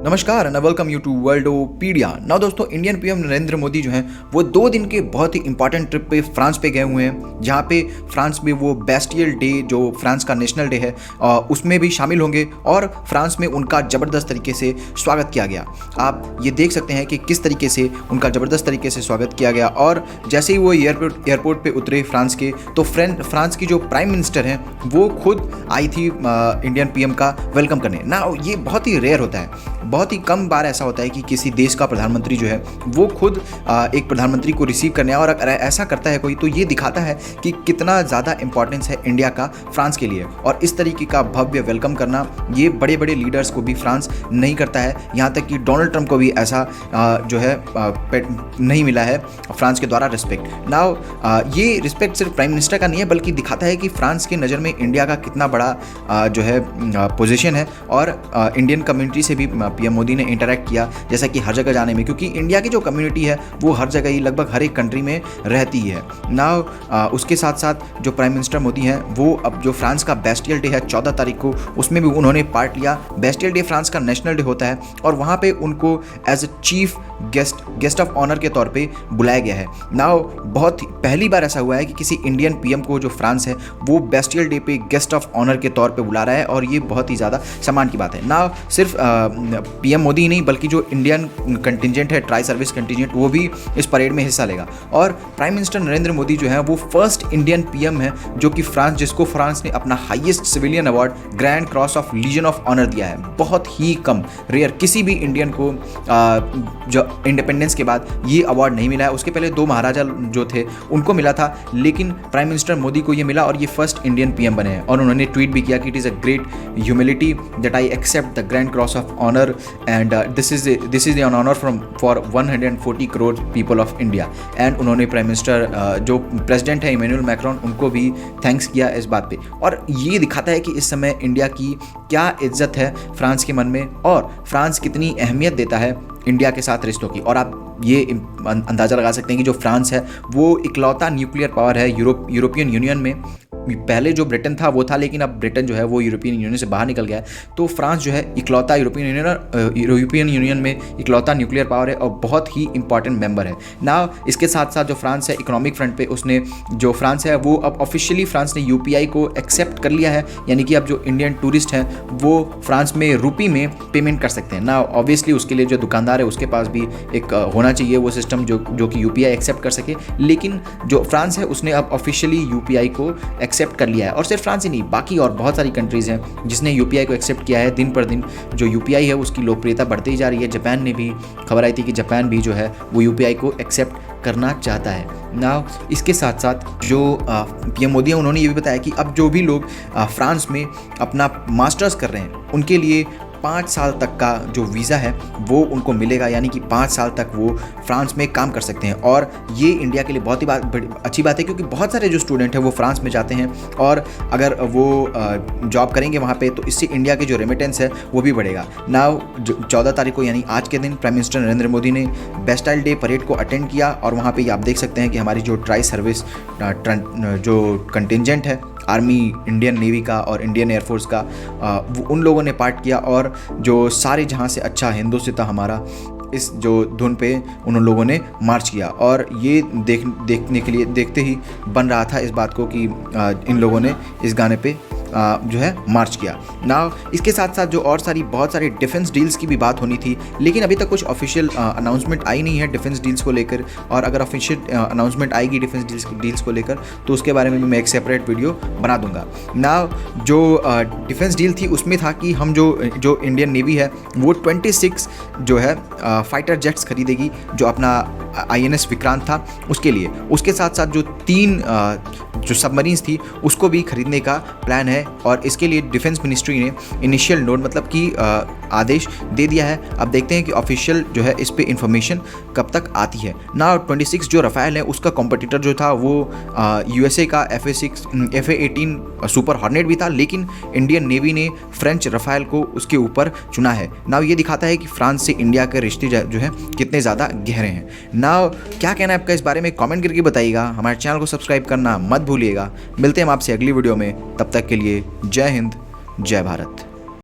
नमस्कार and welcome you to Worldopedia. Now दोस्तों, Indian PM Narendra Modi जो हैं वो 2 दिन के बहुत ही इंपॉर्टेंट ट्रिप पे फ्रांस पे गए हुए हैं, जहाँ पे फ्रांस में वो बेस्टियल डे जो फ्रांस का नेशनल डे है उसमें भी शामिल होंगे और फ्रांस में उनका ज़बरदस्त तरीके से स्वागत किया गया। आप ये देख सकते हैं कि किस तरीके से उनका ज़बरदस्त तरीके से स्वागत किया गया। और जैसे ही वो एयरपोर्ट पे उतरे फ्रांस के, तो फ्रांस की जो प्राइम मिनिस्टर हैं वो खुद आई थी इंडियन पीएम का वेलकम करने। ना ये बहुत ही रेयर होता है, बहुत ही कम बार ऐसा होता है कि किसी देश का प्रधानमंत्री जो है वो खुद एक प्रधानमंत्री को रिसीव करने, और अगर ऐसा करता है कोई तो ये दिखाता है कि कितना ज़्यादा इंपॉर्टेंस है इंडिया का फ्रांस के लिए। और इस तरीके का भव्य वेलकम करना ये बड़े बड़े लीडर्स को भी फ्रांस नहीं करता है। यहाँ तक कि डोनाल्ड ट्रंप को भी ऐसा जो है नहीं मिला है फ्रांस के द्वारा रिस्पेक्ट। नाउ ये रिस्पेक्ट सिर्फ प्राइम मिनिस्टर का नहीं है, बल्कि दिखाता है कि फ्रांस की नज़र में इंडिया का कितना बड़ा जो है पोजीशन है। और इंडियन कम्युनिटी से भी पीएम मोदी ने इंटरेक्ट किया, जैसा कि हर जगह जाने में, क्योंकि इंडिया की जो कम्युनिटी है वो हर जगह ही लगभग हर एक कंट्री में रहती है। नाउ उसके साथ साथ जो प्राइम मिनिस्टर मोदी हैं वो अब जो फ्रांस का बेस्टियल डे है 14 तारीख को, उसमें भी उन्होंने पार्ट लिया। बेस्टियल डे फ्रांस का नेशनल डे होता है और वहाँ पे उनको as a chief guest of honour के तौर पे बुलाया गया है। नाउ बहुत पहली बार ऐसा हुआ है कि किसी इंडियन पीएम को जो फ्रांस है वो बेस्टियल डे पे गेस्ट ऑफ ऑनर के तौर पे बुला रहा है, और ये बहुत ही ज़्यादा सम्मान की बात है। नाउ सिर्फ पीएम मोदी ही नहीं, बल्कि जो इंडियन कंटिजेंट है, ट्राई सर्विस कंटिजेंट, वो भी इस परेड में हिस्सा लेगा। और प्राइम मिनिस्टर नरेंद्र मोदी जो है वो फर्स्ट इंडियन पीएम है जो कि जिसको फ्रांस ने अपना highest civilian award grand cross of legion of honour दिया है। बहुत ही कम, रेयर, किसी भी इंडियन को जो इंडिपेंडेंस के बाद ये अवार्ड नहीं मिला है। उसके पहले 2 महाराजा जो थे उनको मिला था, लेकिन प्राइम मिनिस्टर मोदी को ये मिला और ये फर्स्ट इंडियन पीएम बने हैं। और उन्होंने ट्वीट भी किया कि it is a great humility that I accept the grand cross of honour and this is an honour for 140 crore people of India. And उन्होंने प्राइम मिनिस्टर जो प्रेसिडेंट है इमैनुअल मैक्रोन, उनको भी थैंक्स किया इस बात पे। और ये दिखाता है कि इस समय इंडिया की क्या इज्जत है फ्रांस के मन में, और फ्रांस कितनी अहमियत देता है इंडिया के साथ रिश्तों की। और आप ये अंदाज़ा लगा सकते हैं कि जो फ्रांस है वो इकलौता न्यूक्लियर पावर है यूरोपियन यूनियन में। पहले जो ब्रिटेन था वो था, लेकिन अब ब्रिटेन जो है वो यूरोपियन यूनियन से बाहर निकल गया है। तो फ्रांस जो है इकलौता यूरोपियन यूनियन में इकलौता न्यूक्लियर पावर है और बहुत ही इंपॉर्टेंट मेंबर है। ना इसके साथ साथ जो फ्रांस है इकोनॉमिक फ्रंट पे, उसने जो फ्रांस है वो अब ऑफिशियली फ्रांस ने यूपीआई को एक्सेप्ट कर लिया है, यानी कि अब जो इंडियन टूरिस्ट हैं वो फ्रांस में रुपी में पेमेंट कर सकते हैं। ना ऑब्वियसली उसके लिए जो दुकानदार है उसके पास भी एक होना चाहिए वो सिस्टम जो कि यूपीआई एक्सेप्ट कर सके, लेकिन जो फ्रांस है उसने अब ऑफिशियली यूपीआई को एक्सेप्ट कर लिया है। और सिर्फ फ्रांस ही नहीं, बाकी और बहुत सारी कंट्रीज़ हैं जिसने यूपीआई को एक्सेप्ट किया है। दिन पर दिन जो यूपीआई है उसकी लोकप्रियता बढ़ती ही जा रही है। जापान ने भी, खबर आई थी कि जापान भी जो है वो यूपीआई को एक्सेप्ट करना चाहता है। ना इसके साथ साथ जो पीएम मोदी हैं उन्होंने ये भी बताया कि अब जो भी लोग फ्रांस में अपना मास्टर्स कर रहे हैं उनके लिए 5 साल तक का जो वीज़ा है वो उनको मिलेगा, यानी कि 5 साल तक वो फ्रांस में काम कर सकते हैं। और ये इंडिया के लिए बहुत ही अच्छी बात है, क्योंकि बहुत सारे जो स्टूडेंट हैं वो फ्रांस में जाते हैं, और अगर वो जॉब करेंगे वहाँ पे तो इससे इंडिया की जो रेमिटेंस है वो भी बढ़ेगा। नाउ 14 तारीख को यानी आज के दिन प्राइम मिनिस्टर नरेंद्र मोदी ने बेस्टाइल डे परेड को अटेंड किया, और वहाँ पर आप देख सकते हैं कि हमारी जो ट्राई सर्विस जो कंटिजेंट है, आर्मी, इंडियन नेवी का और इंडियन एयरफोर्स का, उन लोगों ने पार्ट किया। और जो सारे जहाँ से अच्छा हिंदुस्तान हमारा, इस जो धुन पे उन लोगों ने मार्च किया। और ये देखने के लिए देखते ही बन रहा था इस बात को कि इन लोगों ने इस गाने पे जो है मार्च किया। ना इसके साथ साथ जो और बहुत सारी डिफेंस डील्स की भी बात होनी थी, लेकिन अभी तक कुछ ऑफिशियल अनाउंसमेंट आई नहीं है डिफेंस डील्स को लेकर। और अगर ऑफिशियल अनाउंसमेंट आएगी डिफेंस डील्स को लेकर तो उसके बारे में भी मैं एक सेपरेट वीडियो बना दूंगा। ना जो डिफेंस डील थी उसमें था कि हम जो इंडियन नेवी है वो 26 जो है फाइटर जेट्स खरीदेगी, जो अपना INS विक्रांत था उसके लिए। उसके साथ साथ जो 3 जो सबमरीन्स थी उसको भी खरीदने का प्लान है, और इसके लिए डिफेंस मिनिस्ट्री ने इनिशियल नोट मतलब कि आदेश दे दिया है। अब देखते हैं कि ऑफिशियल जो है इस पे इंफॉर्मेशन कब तक आती है। ना 26 जो रफ़ाल है उसका कॉम्पिटिटर जो था वो USA का FA-18 सुपर हॉर्नेट भी था, लेकिन इंडियन नेवी ने फ्रेंच रफ़ाल को उसके ऊपर चुना है। ना ये दिखाता है कि फ्रांस से इंडिया के रिश्ते जो है कितने ज़्यादा गहरे हैं। ना क्या कहना है आपका इस बारे में कमेंट करके बताइएगा। हमारे चैनल को सब्सक्राइब करना मत भूलिएगा। मिलते हैं हम आपसे अगली वीडियो में, तब तक के लिए जय हिंद, जय भारत।